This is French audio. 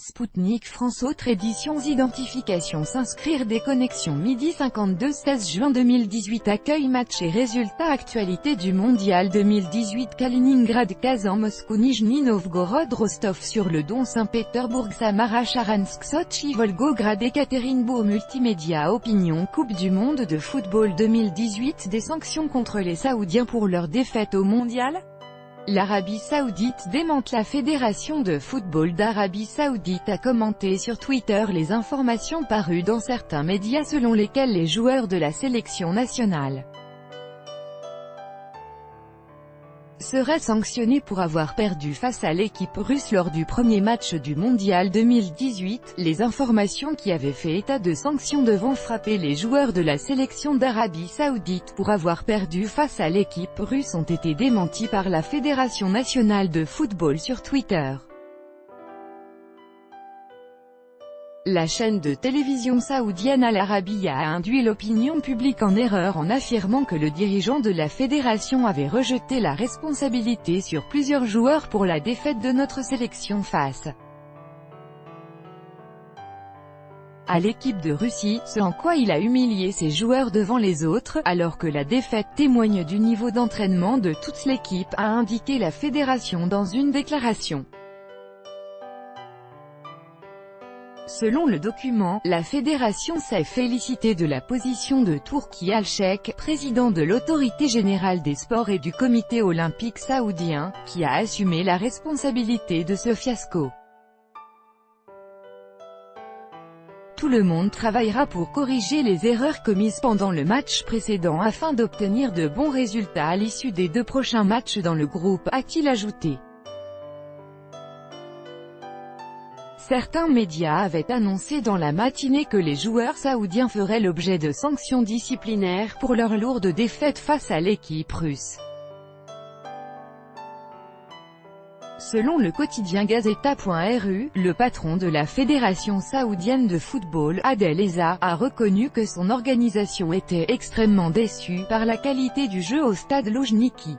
Spoutnik France. Autre éditions identification s'inscrire des connexions midi 52 16 juin 2018. Accueil match et résultats actualité du mondial 2018. Kaliningrad, Kazan, Moscou, Nijni Novgorod, Rostov-sur-le-Don, Saint-Pétersbourg, Samara, Charansk, Sotchi, Volgograd, Ekaterinbourg. Multimédia opinion. Coupe du monde de football 2018. Des sanctions contre les Saoudiens pour leur défaite au mondial. L'Arabie Saoudite démente. La Fédération de football d'Arabie Saoudite a commenté sur Twitter les informations parues dans certains médias selon lesquelles les joueurs de la sélection nationale seraient sanctionnés pour avoir perdu face à l'équipe russe lors du premier match du mondial 2018. Les informations qui avaient fait état de sanctions devant frapper les joueurs de la sélection d'Arabie Saoudite pour avoir perdu face à l'équipe russe ont été démenties par la Fédération nationale de football sur Twitter. La chaîne de télévision saoudienne Al Arabiya a induit l'opinion publique en erreur en affirmant que le dirigeant de la fédération avait rejeté la responsabilité sur plusieurs joueurs pour la défaite de notre sélection face à l'équipe de Russie, ce en quoi il a humilié ses joueurs devant les autres, alors que la défaite témoigne du niveau d'entraînement de toute l'équipe, a indiqué la fédération dans une déclaration. Selon le document, la fédération s'est félicitée de la position de Turki Alşek, président de l'autorité générale des sports et du comité olympique saoudien, qui a assumé la responsabilité de ce fiasco. Tout le monde travaillera pour corriger les erreurs commises pendant le match précédent afin d'obtenir de bons résultats à l'issue des 2 prochains matchs dans le groupe, a-t-il ajouté. Certains médias avaient annoncé dans la matinée que les joueurs saoudiens feraient l'objet de sanctions disciplinaires pour leur lourde défaite face à l'équipe russe. Selon le quotidien Gazeta.ru, le patron de la Fédération saoudienne de football, Adel Eza, a reconnu que son organisation était extrêmement déçue par la qualité du jeu au stade Loujniki.